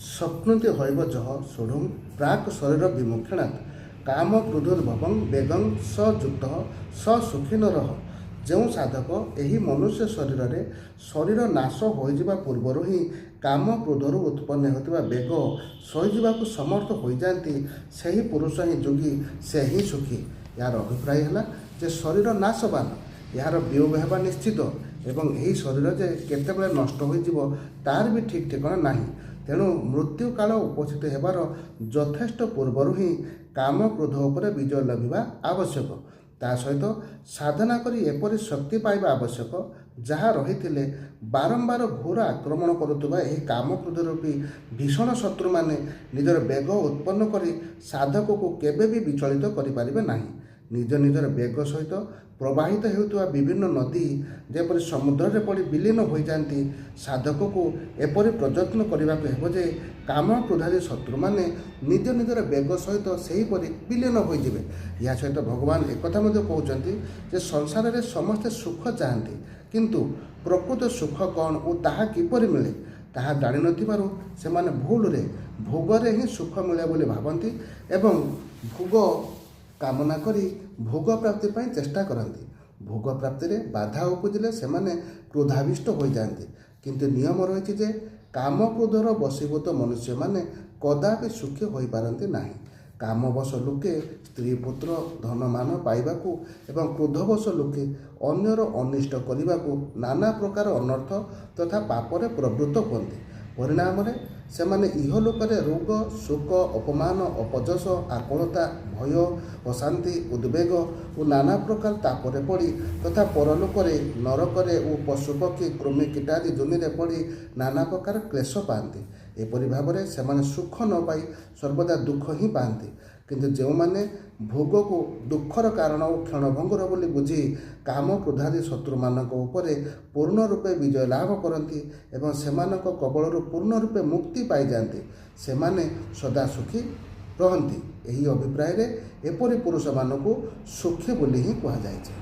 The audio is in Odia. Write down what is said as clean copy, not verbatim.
ସ୍ୱପ୍ନୋତି ହୈବ ଯଃ ଷୋଢ଼ୁଂ ପ୍ରାକ୍ ଶରୀର ବିମୁକ୍ଷଣାତ୍ କାମ କ୍ରୋଧୋଦ୍ଭବଂ ବେଗଂ ସ ଯୁକ୍ତଃ ସ ସୁଖୀ ନରଃ। ଯେଉଁ ସାଧକ ଏହି ମନୁଷ୍ୟ ଶରୀରରେ ଶରୀର ନାଶ ହୋଇଯିବା ପୂର୍ବରୁ ହିଁ କାମ କ୍ରୋଧରୁ ଉତ୍ପନ୍ନ ହେଉଥିବା ବେଗ ସହିଯିବାକୁ ସମର୍ଥ ହୋଇଯାଆନ୍ତି, ସେହି ପୁରୁଷ ହିଁ ଯୋଗୀ, ସେ ହିଁ ସୁଖୀ। ଏହାର ଅଭିପ୍ରାୟ ହେଲା ଯେ ଶରୀର ନାଶବାନ, ଏହାର ବିୟୋଗ ହେବା ନିଶ୍ଚିତ ଏବଂ ଏହି ଶରୀର ଯେ କେତେବେଳେ ନଷ୍ଟ ହୋଇଯିବ ତାର ବି ଠିକ୍ ଠିକଣା ନାହିଁ। ତେଣୁ ମୃତ୍ୟୁ କାଳ ଉପସ୍ଥିତ ହେବାର ଯଥେଷ୍ଟ ପୂର୍ବରୁ ହିଁ କାମ କ୍ରୋଧ ଉପରେ ବିଜୟ ଲଭିବା ଆବଶ୍ୟକ। ତା ସହିତ ସାଧନା କରି ଏପରି ଶକ୍ତି ପାଇବା ଆବଶ୍ୟକ ଯାହା ରହିଥିଲେ ବାରମ୍ବାର ଘୋର ଆକ୍ରମଣ କରୁଥିବା ଏହି କାମ କ୍ରୋଧ ରୂପୀ ଭୀଷଣ ଶତ୍ରୁମାନେ ନିଜର ବେଗ ଉତ୍ପନ୍ନ କରି ସାଧକକୁ କେବେ ବି ବିଚଳିତ କରିପାରିବେ ନାହିଁ। ନିଜ ନିଜର ବେଗ ସହିତ ପ୍ରବାହିତ ହେଉଥିବା ବିଭିନ୍ନ ନଦୀ ଯେପରି ସମୁଦ୍ରରେ ପଡ଼ି ବିଲୀନ ହୋଇଯାଆନ୍ତି, ସାଧକକୁ ଏପରି ପ୍ରଯତ୍ନ କରିବାକୁ ହେବ ଯେ କାମ କ୍ରୋଧାଦି ଶତ୍ରୁମାନେ ନିଜ ନିଜର ବେଗ ସହିତ ସେହିପରି ବିଲୀନ ହୋଇଯିବେ। ଏହା ସହିତ ଭଗବାନ ଏକଥା ମଧ୍ୟ କହୁଛନ୍ତି ଯେ ସଂସାରରେ ସମସ୍ତେ ସୁଖ ଚାହାନ୍ତି, କିନ୍ତୁ ପ୍ରକୃତ ସୁଖ କ'ଣ ଓ ତାହା କିପରି ମିଳେ ତାହା ଜାଣିନଥିବାରୁ ସେମାନେ ଭୁଲରେ ଭୋଗରେ ହିଁ ସୁଖ ମିଳେ ବୋଲି ଭାବନ୍ତି ଏବଂ ଭୋଗ କାମନା କରି ଭୋଗ ପ୍ରାପ୍ତି ପାଇଁ ଚେଷ୍ଟା କରନ୍ତି। ଭୋଗ ପ୍ରାପ୍ତିରେ ବାଧା ଉପୁଜିଲେ ସେମାନେ କ୍ରୋଧାବିଷ୍ଟ ହୋଇଯାଆନ୍ତି। କିନ୍ତୁ ନିୟମ ରହିଛି ଯେ କାମ କ୍ରୋଧର ବଶୀଭୂତ ମନୁଷ୍ୟମାନେ କଦାପି ସୁଖୀ ହୋଇପାରନ୍ତି ନାହିଁ। କାମବଶ ଲୋକେ ସ୍ତ୍ରୀ ପୁତ୍ର ଧନମାନ ପାଇବାକୁ ଏବଂ କ୍ରୋଧବଶ ଲୋକେ ଅନ୍ୟର ଅନିଷ୍ଟ କରିବାକୁ ନାନା ପ୍ରକାର ଅନର୍ଥ ତଥା ପାପରେ ପ୍ରବୃତ୍ତ ହୁଅନ୍ତି। ପରିଣାମରେ ସେମାନେ ଇହଲୋକରେ ରୋଗ ଶୋକ ଅପମାନ ଅପଯଶ ଆକୁଳତା ଭୟ ଅଶାନ୍ତି ଉଦ୍ବେଗ ଓ ନାନା ପ୍ରକାର ତାପରେ ପଡ଼ି ତଥା ପରଲୋକରେ ନରକରେ ଓ ପଶୁପକ୍ଷୀ କୃମି କୀଟାଦି ଜୁନିରେ ପଡ଼ି ନାନା ପ୍ରକାର କ୍ଲେଶ ପାଆନ୍ତି। ଏପରି ଭାବରେ ସେମାନେ ସୁଖ ନ ପାଇ ସର୍ବଦା ଦୁଃଖ ହିଁ ପାଆନ୍ତି। କିନ୍ତୁ ଯେଉଁମାନେ ଭୋଗକୁ ଦୁଃଖର କାରଣ ଓ କ୍ଷଣଭଙ୍ଗୁର ବୋଲି ବୁଝି କାମ କ୍ରୋଧାଦି ଶତ୍ରୁମାନଙ୍କ ଉପରେ ପୂର୍ଣ୍ଣ ରୂପେ ବିଜୟ ଲାଭ କରନ୍ତି ଏବଂ ସେମାନଙ୍କ କବଳରୁ ପୂର୍ଣ୍ଣ ରୂପେ ମୁକ୍ତି ପାଇଯାଆନ୍ତି, ସେମାନେ ସଦା ସୁଖୀ ରହନ୍ତି। ଏହି ଅଭିପ୍ରାୟରେ ଏପରି ପୁରୁଷମାନଙ୍କୁ ସୁଖୀ ବୋଲି ହିଁ କୁହାଯାଇଛି।